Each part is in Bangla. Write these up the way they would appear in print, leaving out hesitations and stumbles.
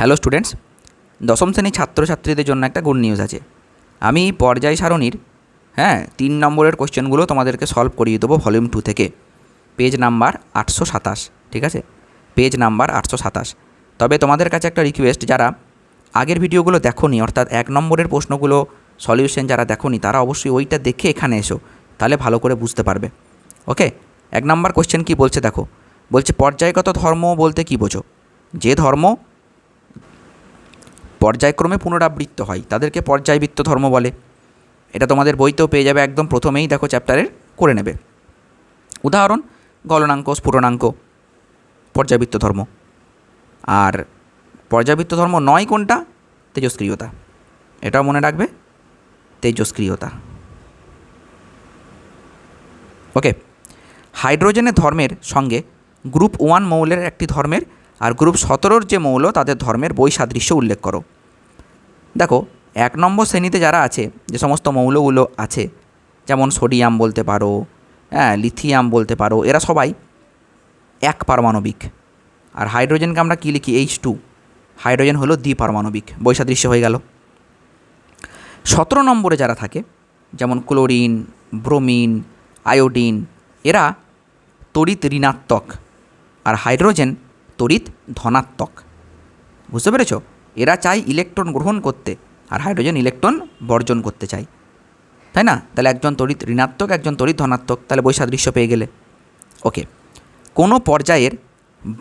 হ্যালো স্টুডেন্টস, দশম শ্রেণীর ছাত্রছাত্রীদের জন্য একটা গুড নিউজ আছে। আমি পর্যায় সারণীর 3 নম্বরের কোশ্চেনগুলো তোমাদেরকে সলভ করিয়ে দেবো ভলিউম 2 থেকে, পেজ নাম্বার 827। ঠিক আছে, পেজ নাম্বার 827। তবে তোমাদের কাছে একটা রিকোয়েস্ট, যারা আগের ভিডিওগুলো দেখোনি, অর্থাৎ 1 নম্বরের প্রশ্নগুলো সলিউশন যারা দেখোনি, তারা অবশ্যই ওইটা দেখে এখানে এসো, তাহলে ভালো করে বুঝতে পারবে। ওকে, 1 নম্বর কোশ্চেন কি বলছে দেখো। বলছে পর্যায়গত ধর্ম বলতে কি বোঝো? যে ধর্ম পর্যায়ক্রমে পুনরাবৃত্ত হয় তাদেরকে পর্যায়বৃত্ত ধর্ম বলে। এটা তোমাদের বইতেও পেয়ে যাবে, একদম প্রথমেই দেখো চ্যাপ্টারের করে নেবে। উদাহরণ গলনাঙ্ক, স্ফুটনাঙ্ক, পর্যায়বৃত্ত ধর্ম। আর পর্যায়বৃত্ত ধর্ম নয় কোনটা? তেজস্ক্রিয়তা। এটাও মনে রাখবে, তেজস্ক্রিয়তা। ওকে, হাইড্রোজেনের ধর্মের সঙ্গে গ্রুপ 1 মৌলের একটি ধর্মের আর গ্রুপ 17 যে মৌল তাদের ধর্মের বৈসাদৃশ্য উল্লেখ করো। দেখো 1 নম্বর শ্রেণীতে যারা আছে, যে সমস্ত মৌলগুলো আছে, যেমন সোডিয়াম বলতে পারো, লিথিয়াম বলতে পারো, এরা সবাই এক পারমাণবিক। আর হাইড্রোজেনকে আমরা কী লিখি? H2। হাইড্রোজেন হলো দ্বিপারমাণবিক, বৈসাদৃশ্য হয়ে গেল। 17 নম্বরে যারা থাকে, যেমন ক্লোরিন, ব্রোমিন, আয়োডিন, এরা তড়িৎ ঋণাত্মক, আর হাইড্রোজেন তড়িৎ ধনাত্মক। বুঝতে পেরেছ? এরা চাই ইলেকট্রন গ্রহণ করতে, আর হাইড্রোজেন ইলেকট্রন বর্জন করতে চাই, তাই না? তাহলে একজন তড়িৎ ঋণাত্মক, একজন তড়িৎ ধনাত্মক, তাহলে বৈসাদৃশ্য পেয়ে গেলে। ওকে, কোনো পর্যায়ের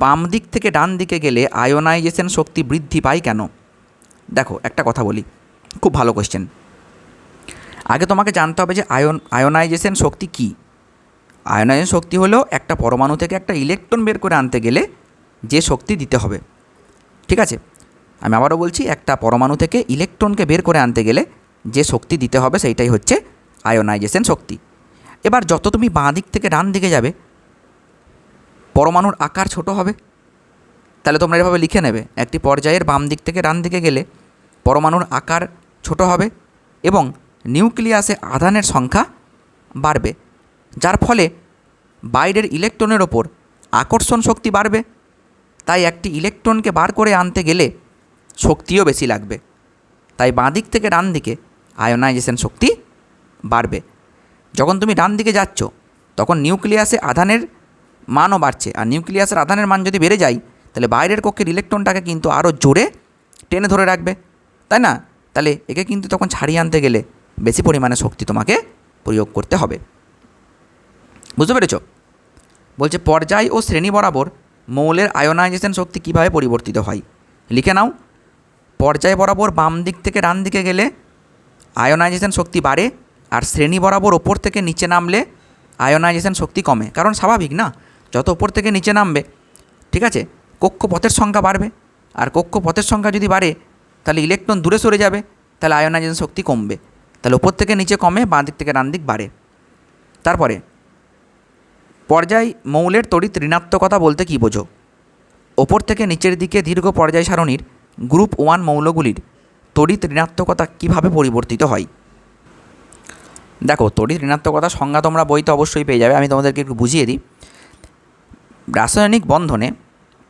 বাম দিক থেকে ডান দিকে গেলে আয়োনাইজেশন শক্তি বৃদ্ধি পায় কেন? দেখো একটা কথা বলি, খুব ভালো কোশ্চেন। আগে তোমাকে জানতে হবে যে আয়োনাইজেশন শক্তি কী। আয়োনাইজেশন শক্তি হলো একটা পরমাণু থেকে একটা ইলেকট্রন বের করে আনতে গেলে যে শক্তি দিতে হবে। ঠিক আছে, আমি আবারও বলছি, একটা পরমাণু থেকে ইলেকট্রনকে বের করে আনতে গেলে যে শক্তি দিতে হবে সেইটাই হচ্ছে আয়োনাইজেশন শক্তি। এবার যত তুমি বাঁ দিক থেকে ডান দিকে যাবে, পরমাণুর আকার ছোট হবে। তাহলে তোমরা এভাবে লিখে নেবে, একটি পর্যায়ের বাম দিক থেকে ডান দিকে গেলে পরমাণুর আকার ছোট হবে এবং নিউক্লিয়াসে আধানের সংখ্যা বাড়বে, যার ফলে বাইরের ইলেকট্রনের ওপর আকর্ষণ শক্তি বাড়বে। তাই একটি ইলেকট্রনকে বার করে আনতে গেলে শক্তিও বেশি লাগবে। তাই বাঁ দিক থেকে ডান দিকে আয়োনাইজেশন শক্তি বাড়বে। যখন তুমি ডান দিকে যাচ্ছ, তখন নিউক্লিয়াসে আধানের মানও বাড়ছে, আর নিউক্লিয়াসের আধানের মান যদি বেড়ে যায়, তাহলে বাইরের কক্ষের ইলেকট্রনটাকে কিন্তু আরও জোরে টেনে ধরে রাখবে, তাই না? তাহলে একে কিন্তু তখন ছাড়িয়ে আনতে গেলে বেশি পরিমাণে শক্তি তোমাকে প্রয়োগ করতে হবে। বুঝতে পেরেছ? বলছে পর্যায় ও শ্রেণী বরাবর মৌলের আয়োনাইজেশন শক্তি কীভাবে পরিবর্তিত হয়। লিখে নাও, পর্যায় বরাবর বাম দিক থেকে ডান দিকে গেলে আয়োনাইজেশন শক্তি বাড়ে, আর শ্রেণী বরাবর ওপর থেকে নিচে নামলে আয়োনাইজেশন শক্তি কমে। কারণ স্বাভাবিক না, যত ওপর থেকে নিচে নামবে, ঠিক আছে, কক্ষপথের সংখ্যা বাড়বে, আর কক্ষপথের সংখ্যা যদি বাড়ে তাহলে ইলেকট্রন দূরে সরে যাবে, তাহলে আয়োনাইজেশন শক্তি কমবে। তাহলে ওপর থেকে নিচে কমে, বাঁ দিক থেকে ডান দিক বাড়ে। তারপরে পর্যায় মৌলের তড়িৎ ঋণাত্মকতা বলতে কী বোঝো? ওপর থেকে নিচের দিকে দীর্ঘ পর্যায় সারণীর গ্রুপ 1 মৌলগুলির তড়িৎ ঋণাত্মকতা কীভাবে পরিবর্তিত হয়। দেখো, তড়িৎ ঋণাত্মকতার সংজ্ঞা তোমরা বইতে অবশ্যই পেয়ে যাবে, আমি তোমাদেরকে একটু বুঝিয়ে দিই। রাসায়নিক বন্ধনে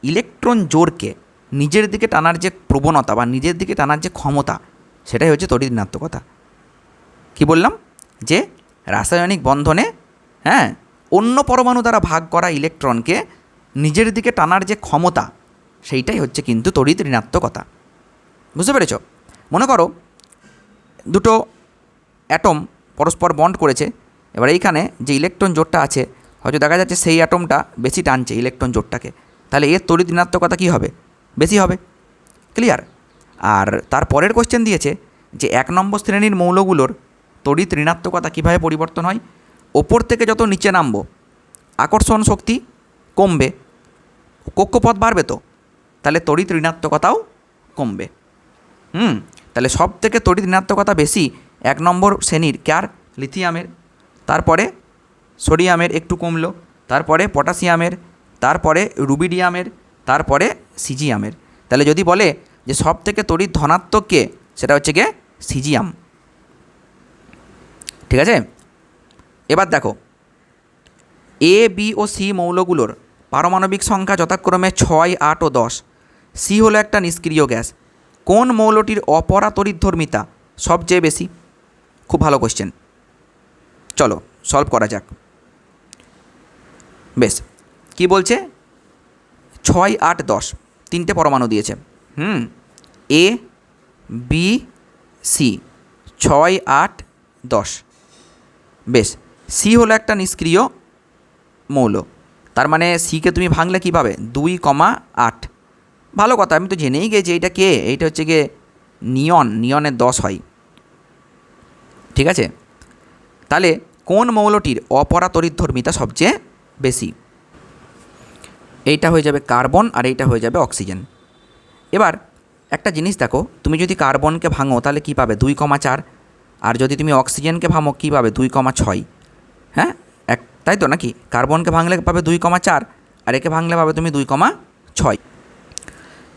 ইলেকট্রন জোড়কে নিজের দিকে টানার যে প্রবণতা বা নিজের দিকে টানার যে ক্ষমতা, সেটাই হচ্ছে তড়িৎ ঋণাত্মকতা। কী বললাম? যে রাসায়নিক বন্ধনে অন্য পরমাণু দ্বারা ভাগ করা ইলেকট্রনকে নিজের দিকে টানার যে ক্ষমতা, সেইটাই হচ্ছে কিন্তু তড়িৎ ঋণাত্মকতা। বুঝতে পেরেছ? মনে করো দুটো অ্যাটম পরস্পর বন্ড করেছে। এবার এইখানে যে ইলেকট্রন জোড়টা আছে, হয়তো দেখা যাচ্ছে সেই অ্যাটমটা বেশি টানছে ইলেকট্রন জোড়টাকে, তাহলে এর তড়িৎ ঋণাত্মকতা কী হবে? বেশি হবে। ক্লিয়ার? আর তার পরের কোশ্চেন দিয়েছে যে 1 নম্বর শ্রেণীর মৌলগুলোর তড়িৎ ঋণাত্মকতা কীভাবে পরিবর্তন হয়। ওপর থেকে যত নিচে নামবো, আকর্ষণ শক্তি কমবে, কক্ষপথ বাড়বে, তো তাহলে তড়িৎ ঋণাত্মকতাও কমবে। তাহলে সব থেকে তড়িৎ ঋণাত্মকতা বেশি 1 নম্বর শ্রেণীর কার? লিথিয়ামের। তারপরে সোডিয়ামের একটু কমলো, তারপরে পটাশিয়ামের, তারপরে রুবিডিয়ামের, তারপরে সিজিয়ামের। তাহলে যদি বলে যে সব থেকে তড়িৎ ধনাত্মক কে, সেটা হচ্ছে গিয়ে সিজিয়াম। ঠিক আছে, এবার দেখো এ, বি ও সি মৌলগুলোর পারমাণবিক সংখ্যা যথাক্রমে 6, 8 ও 10। সি হলো একটা নিষ্ক্রিয় গ্যাস। কোন মৌলটির অপরাতড়িৎধর্মিতা সবচেয়ে বেশি? খুব ভালো কোশ্চেন, চলো সলভ করা যাক। বেশ, কি বলছে? 6, 8, 10 তিনটে পরমাণু দিয়েছে। এ, বি, সি, 6, 8, 10। বেশ, সি হলো একটা নিষ্ক্রিয় মৌল, তার মানে সিকে তুমি ভাঙলে কী পাবে? 2,8। ভালো কথা, আমি তো জেনেই গেছি এইটা কে, এইটা হচ্ছে গিয়ে নিয়ন, নিয়নের 10 হয়। ঠিক আছে, তাহলে কোন মৌলটির অপরাতড়িৎধর্মিতা সবচেয়ে বেশি? এইটা হয়ে যাবে কার্বন আর এইটা হয়ে যাবে অক্সিজেন। এবার একটা জিনিস দেখো, তুমি যদি কার্বনকে ভাঙো তাহলে কী পাবে? 2,4। আর যদি তুমি অক্সিজেনকে ভাঙো কী পাবে? 2,6। হ্যাঁ, তাই তো নাকি? কার্বনকে ভাঙলে পাবে 2,4 আর একে ভাঙলে পাবে তুমি 2,6।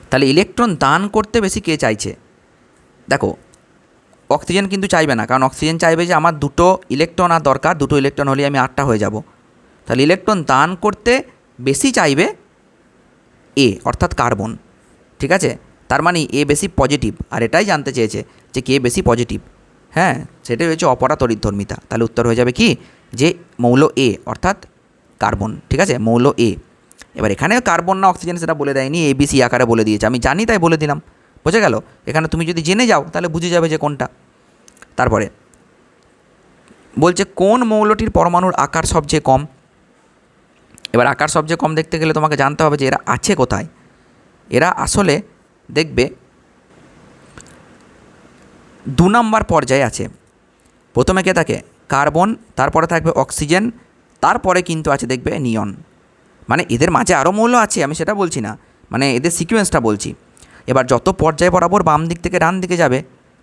তাহলে ইলেকট্রন দান করতে বেশি কে চাইছে? দেখো, অক্সিজেন কিন্তু চাইবে না, কারণ অক্সিজেন চাইবে যে আমার 2টো ইলেকট্রন আর দরকার, 2টো ইলেকট্রন হলে আমি 8টা হয়ে যাব। তাহলে ইলেকট্রন দান করতে বেশি চাইবে এ, অর্থাৎ কার্বন। ঠিক আছে, তার মানে এ বেশি পজিটিভ, আর এটাই জানতে চেয়েছে যে কে বেশি পজিটিভ। হ্যাঁ, সেটাই হচ্ছে অপরাতড়িৎধর্মিতা। তাহলে উত্তর হয়ে যাবে কি? যে মৌল এ, অর্থাৎ কার্বন। ঠিক আছে, মৌল এ। এবার এখানে কার্বন না অক্সিজেন সেটা বলে দেয়নি, ABC আকারে বলে দিয়েছে। আমি জানি তাই বলে দিলাম, বোঝা গেল? এখানে তুমি যদি জেনে যাও তাহলে বুঝে যাবে যে কোনটা। তারপরে বলছে কোন মৌলটির পরমাণুর আকার সবচেয়ে কম? এবার আকার সবচেয়ে কম দেখতে গেলে তোমাকে জানতে হবে যে এরা আছে কোথায়। এরা আসলে দেখবে 2 নম্বর পর্যায়ে আছে। প্রথমে কে থাকে? কার্বন, তারপরে থাকবে অক্সিজেন, তারপরে কিন্তু আছে দেখবে নিয়ন। মানে এদের মাঝে আরও মৌল আছে, আমি সেটা বলছি না, মানে এদের সিকোয়েন্সটা বলছি। এবার যত পর্যায় বরাবর বাম দিক থেকে ডান দিকে যাবে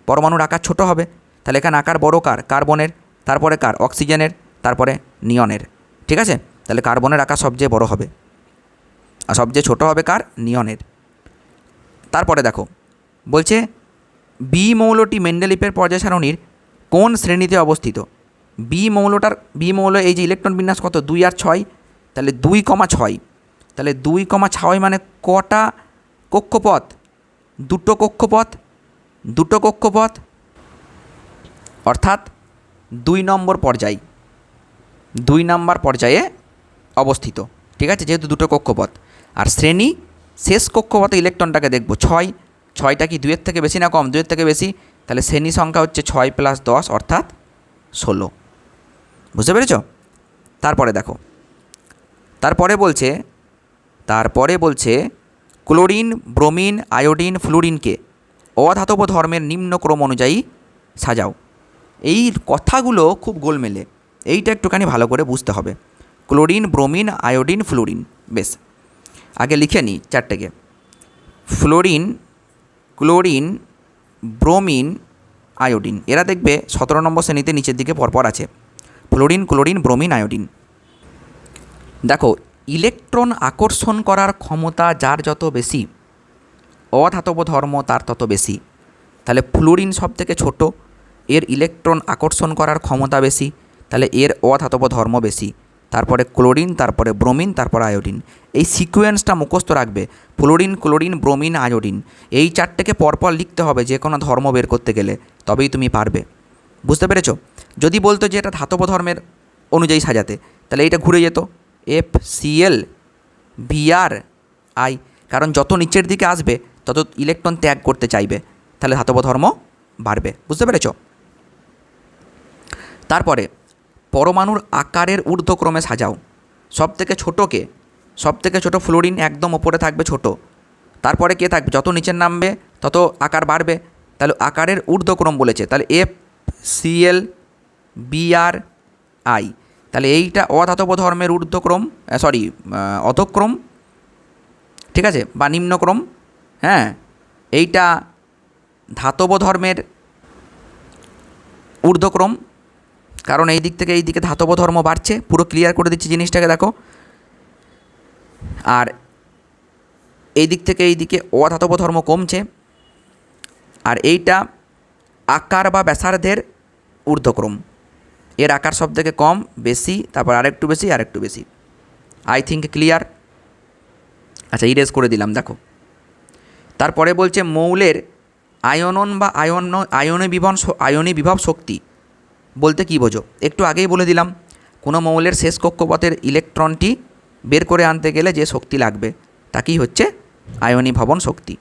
পরমাণুর আকার ছোট হবে। তাহলে এখানে আকার বড় কার? কার্বনের, তারপরে কার? অক্সিজেনের, তারপরে নিয়নের। ঠিক আছে, তাহলে কার্বনের আকার সবচেয়ে বড় হবে আর সবচেয়ে ছোট হবে কার? নিয়নের। তারপরে দেখো বলছে বি মৌলটি মেন্ডেলিফের পর্যায় সারণীর কোন শ্রেণীতে অবস্থিত? বি মৌল এই যে ইলেকট্রন বিন্যাস কত? 2 আর 6, তাহলে 2,6। তাহলে 2,6 মানে কটা কক্ষপথ? 2টো কক্ষপথ, 2টো কক্ষপথ, অর্থাৎ 2 নম্বর পর্যায়, 2 নম্বর পর্যায়ে অবস্থিত। ঠিক আছে, যেহেতু 2টো কক্ষপথ। আর শ্রেণী, শেষ কক্ষপথে ইলেকট্রনটাকে দেখব 6। 6টা কি 2-এর থেকে বেশি না কম? 2-এর থেকে বেশি। তাহলে শ্রেণী সংখ্যা হচ্ছে 6 + 10 অর্থাৎ 16। বুঝতে পেরেছ? তারপরে দেখো, তারপরে বলছে ক্লোরিন, ব্রোমিন, আয়োডিন, ফ্লুরিনকে অধাতব ধর্মের নিম্ন ক্রম অনুযায়ী সাজাও। এই কথাগুলো খুব গোলমেলে, এইটা একটুখানি ভালো করে বুঝতে হবে। Chlorine, bromine, iodine, fluorine. বেশ, আগে লিখে নিই চারটেকে। Fluorine, chlorine, bromine, iodine. এরা দেখবে 17 নম্বর শ্রেণীতে নিচের দিকে পরপর আছে। Fluorine, chlorine, bromine, iodine. দেখো, ইলেকট্রন আকর্ষণ করার ক্ষমতা যার যত বেশি, অধাতব ধর্ম তার তত বেশি। তাহলে ফ্লোরিন সব থেকে ছোটো, এর ইলেকট্রন আকর্ষণ করার ক্ষমতা বেশি, তাহলে এর অধাতব ধর্ম বেশি। তারপরে ক্লোরিন, তারপরে ব্রোমিন, তারপরে আয়োডিন। এই সিকোয়েন্সটা মুখস্থ রাখবে। ফ্লোরিন, ক্লোরিন, ব্রোমিন, আয়োডিন, এই চারটেকে পরপর লিখতে হবে যে কোনো ধর্ম বের করতে গেলে, তবেই তুমি পারবে। বুঝতে পেরেছো? যদি বলতো যে এটা ধাতব ধর্মের অনুযায়ী সাজাতে, তাহলে এইটা ঘুরে যেত FCl Br I, কারণ যত নিচের দিকে আসবে তত ইলেকট্রন ত্যাগ করতে চাইবে, তাহলে ধাতব ধর্ম বাড়বে। বুঝতে পেরেছ? তারপরে পরমাণুর আকারের ঊর্ধ্বক্রমে সাজাও। সবথেকে ছোটোকে, সবথেকে ছোটো ফ্লোরিন একদম ওপরে থাকবে ছোট, তারপরে কে থাকবে? যত নিচের নামবে তত আকার বাড়বে। তাহলে আকারের ঊর্ধ্বক্রম বলেছে, তাহলে FCl Br I। তাহলে এইটা অধাতব ধর্মের ঊর্ধ্বক্রম, অধক্রম, ঠিক আছে, বা নিম্নক্রম। হ্যাঁ, এইটা ধাতব ধর্মের ঊর্ধ্বক্রম, কারণ এই দিক থেকে এই দিকে ধাতব ধর্ম বাড়ছে। পুরো ক্লিয়ার করে দিচ্ছি জিনিসটাকে, দেখো। আর এই দিক থেকে এই দিকে অধাতব ধর্ম কমছে। আর এইটা আকার বা ব্যাসার্ধের ঊর্ধ্বক্রম, এর আকার সব থেকে কম, বেশি, তারপর আরেকটু বেশি, আরেকটু বেশি। I think clear? আচ্ছা, ইরেজ করে দিলাম। দেখো, তারপরে বলছে মৌলের আয়নন বা আয়নি বিভব শক্তি বলতে কী বোঝো? একটু আগেই বলে দিলাম, কোনো মৌলের শেষ কক্ষপথের ইলেকট্রনটি বের করে আনতে গেলে যে শক্তি লাগবে তাকেই হচ্ছে আয়নি ভবন শক্তি।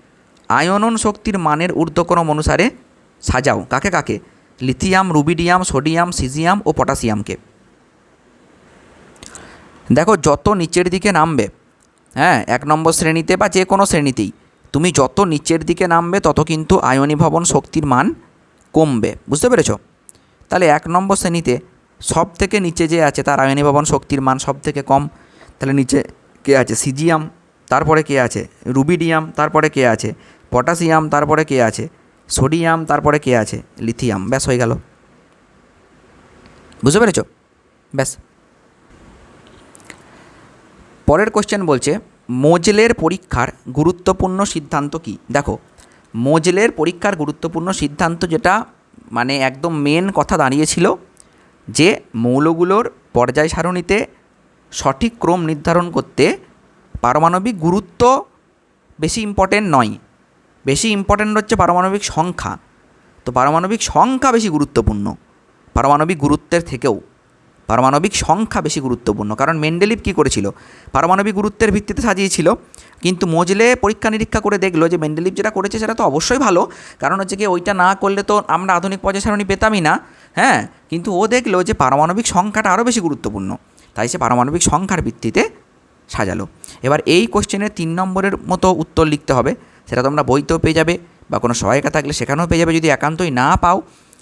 আয়নন শক্তির মানের ঊর্ধ্বক্রম অনুসারে সাজাও কাকে কাকে? লিথিয়াম, রুবিডিয়াম, সোডিয়াম, সিজিয়াম ও পটাশিয়ামকে। দেখো, যত নিচের দিকে নামবে, হ্যাঁ, 1 নম্বর শ্রেণীতে বা যে কোনো শ্রেণীতেই তুমি যত নিচের দিকে নামবে তত কিন্তু আয়নীভবন শক্তির মান কমবে। বুঝতে পেরেছো? তাহলে 1 নম্বর শ্রেণীতে সব থেকে নিচে যে আছে তার আয়নীভবন শক্তির মান সব থেকে কম। তাহলে নিচে কে আছে? সিজিয়াম, তারপরে কে আছে? রুবিডিয়াম, তারপরে কে আছে? পটাশিয়াম, তারপরে কে আছে? সোডিয়াম, তারপরে কে আছে? লিথিয়াম। ব্যাস, হয়ে গেল। বুঝতে পেরেছো? ব্যাস। পরের কোশ্চেন বলছে মোজলের পরীক্ষার গুরুত্বপূর্ণ সিদ্ধান্ত কী? দেখো, মোজলের পরীক্ষার গুরুত্বপূর্ণ সিদ্ধান্ত যেটা মানে একদম মেন কথা দাঁড়িয়েছিল যে মৌলগুলোর পর্যায় সারণীতে সঠিক ক্রম নির্ধারণ করতে পারমাণবিক গুরুত্ব বেশি ইম্পর্টেন্ট নয়, বেশি ইম্পর্টেন্ট হচ্ছে পারমাণবিক সংখ্যা। তো পারমাণবিক সংখ্যা বেশি গুরুত্বপূর্ণ, পারমাণবিক গুরুত্বের থেকেও পারমাণবিক সংখ্যা বেশি গুরুত্বপূর্ণ। কারণ মেন্ডেলিভ কী করেছিল? পারমাণবিক গুরুত্বের ভিত্তিতে সাজিয়েছিল, কিন্তু মোজলে পরীক্ষা নিরীক্ষা করে দেখলো যে মেন্ডেলিভ যেটা করেছে সেটা তো অবশ্যই ভালো, কারণ হচ্ছে কি ওইটা না করলে তো আমরা আধুনিক পর্যায় সারণী পেতামই না। হ্যাঁ, কিন্তু ও দেখলো যে পারমাণবিক সংখ্যাটা আরও বেশি গুরুত্বপূর্ণ, তাই সে পারমাণবিক সংখ্যার ভিত্তিতে সাজালো। এবার এই কোশ্চেনের 3 নম্বরের মতো উত্তর লিখতে হবে, সেটা তোমরা বইতেও পেয়ে যাবে বা কোনো সহায়িকা থাকলে সেখানেও পেয়ে যাবে। যদি একান্তই না পাও,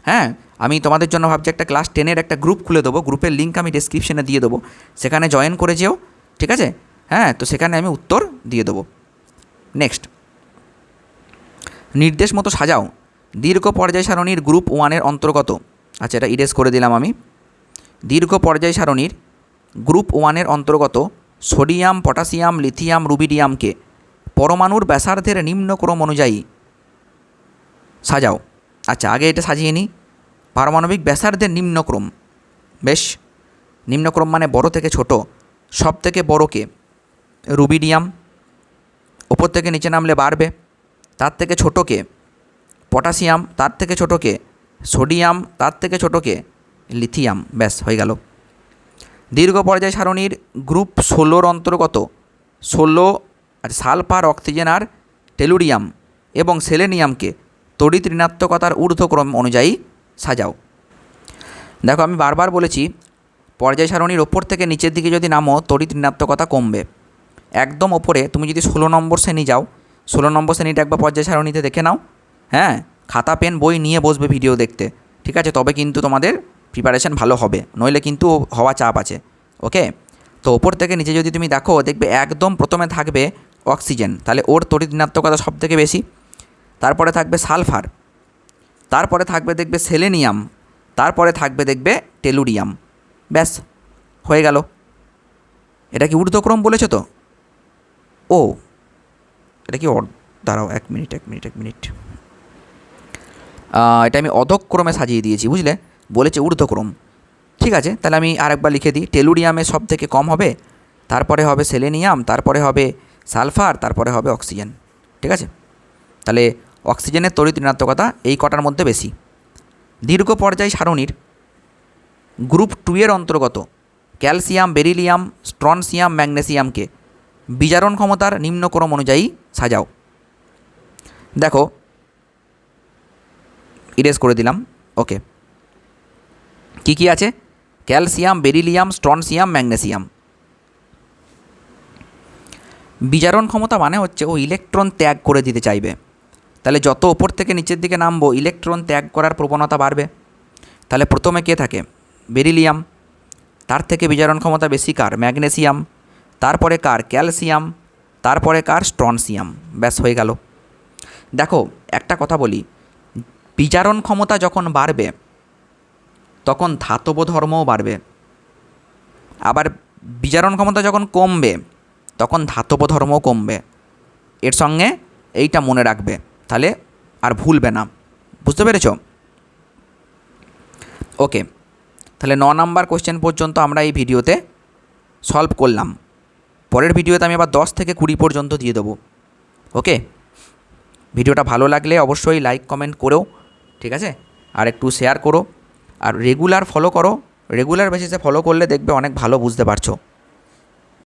হ্যাঁ, আমি তোমাদের জন্য ভাবছি একটা ক্লাস 10-এর একটা গ্রুপ খুলে দেবো, গ্রুপের লিঙ্ক আমি ডেসক্রিপশনে দিয়ে দেবো, সেখানে জয়েন করে যেও, ঠিক আছে? হ্যাঁ, তো সেখানে আমি উত্তর দিয়ে দেবো। নেক্সট, নির্দেশ মতো সাজাও দীর্ঘ পর্যায় সারণীর গ্রুপ 1-এর অন্তর্গত। আচ্ছা, এটা ইরেজ করে দিলাম আমি। দীর্ঘ পর্যায় সারণীর গ্রুপ 1-এর অন্তর্গত সোডিয়াম, পটাশিয়াম, লিথিয়াম, রুবিডিয়ামকে পরমাণুর ব্যাসার্ধের নিম্নক্রম অনুযায়ী সাজাও। আচ্ছা, আগে এটা সাজিয়ে নিই। পারমাণবিক ব্যাসার্ধের নিম্নক্রম, বেশ, নিম্নক্রম মানে বড় থেকে ছোট। সব থেকে বড়কে রুবিডিয়াম, ওপর থেকে নিচে নামলে বাড়বে। তার থেকে ছোটোকে পটাশিয়াম, তার থেকে ছোটোকে সোডিয়াম, তার থেকে ছোটোকে লিথিয়াম। ব্যাস, হয়ে গেল। দীর্ঘ পর্যায় সারণীর গ্রুপ 16-র অন্তর্গত 16 আর সালফার, অক্সিজেন আর টেলুরিয়াম এবং সেলেনিয়ামকে তড়িৎ ঋণাত্মকতার ঊর্ধ্বক্রম অনুযায়ী সাজাও। দেখো, আমি বারবার বলেছি পর্যায় সারণীর ওপর থেকে নিচের দিকে যদি নামো তড়িৎ ঋণাত্মকতা কমবে। একদম ওপরে তুমি যদি 16 নম্বর শ্রেণী যাও, 16 নম্বর শ্রেণীটা একবার পর্যায় সারণীতে দেখে নাও। হ্যাঁ, খাতা পেন বই নিয়ে বসবে ভিডিও দেখতে, ঠিক আছে? তবে কিন্তু তোমাদের প্রিপারেশান ভালো হবে, নইলে কিন্তু হওয়া চাপ আছে। ওকে, তো ওপর থেকে নিচে যদি তুমি দেখো, দেখবে একদম প্রথমে থাকবে অক্সিজেন, তাহলে ওর তড়িৎ ঋণাত্মকতা সব থেকে বেশি। তারপরে থাকবে সালফার, তারপরে থাকবে দেখবে সেলেনিয়াম, তারপরে থাকবে দেখবে টেলুরিয়াম। ব্যাস, হয়ে গেল। এটা কি ঊর্ধ্বক্রম বলেছে তো? ও, এটা কি দাঁড়াও, এক মিনিট। এটা আমি অধক্রমে সাজিয়ে দিয়েছি, বুঝলে? বলেছে ঊর্ধ্বক্রম। ঠিক আছে, তাহলে আমি আরেকবার লিখে দিই। টেলুরিয়ামে সব থেকে কম হবে, তারপরে হবে সেলেনিয়াম, তারপরে হবে সালফার, তারপরে হবে অক্সিজেন। ঠিক আছে, তাহলে অক্সিজেনের তড়িৎ ঋণাত্মকতা এই কটার মধ্যে বেশি। দীর্ঘ পর্যায় সারণীর গ্রুপ 2-এর অন্তর্গত ক্যালসিয়াম, বেরিলিয়াম, স্ট্রনসিয়াম, ম্যাগনেসিয়ামকে বিজারণ ক্ষমতার নিম্নক্রম অনুযায়ী সাজাও। দেখো, ইরেজ করে দিলাম। ওকে, কি কি আছে? Calcium, beryllium, strontium, magnesium. বিজারণ ক্ষমতা মানে হচ্ছে ও ইলেকট্রন ত্যাগ করে দিতে চাইবে, তাহলে যত ওপর থেকে নিচের দিকে নামবো ইলেকট্রন ত্যাগ করার প্রবণতা বাড়বে। তাহলে প্রথমে কে থাকে? বেরিলিয়াম, তার থেকে বিজারণ ক্ষমতা বেশি কার? ম্যাগনেসিয়াম, তারপরে কার? ক্যালসিয়াম, তারপরে কার? স্ট্রনসিয়াম। ব্যাস, হয়ে গেল। দেখো, একটা কথা বলি, বিজারণ ক্ষমতা যখন বাড়বে তখন ধাতব ধর্মও বাড়বে, আবার বিজারণ ক্ষমতা যখন কমবে তখন ধাতব ধর্মও কমবে। এর সঙ্গে এইটা মনে রাখবে, তাহলে আর ভুলবে না। বুঝতে পেরেছ? ওকে, তাহলে 9 নাম্বার কোশ্চেন পর্যন্ত আমরা এই ভিডিওতে সলভ করলাম। পরের ভিডিওতে আমি আবার 10 থেকে 20 পর্যন্ত দিয়ে দেবো। ওকে। ভিডিওটা ভালো লাগলে অবশ্যই লাইক কমেন্ট করো, ঠিক আছে, আর একটু শেয়ার করো, আর রেগুলার ফলো করো। রেগুলার বেসিসে ফলো করলে দেখবে অনেক ভালো বুঝতে পারছো।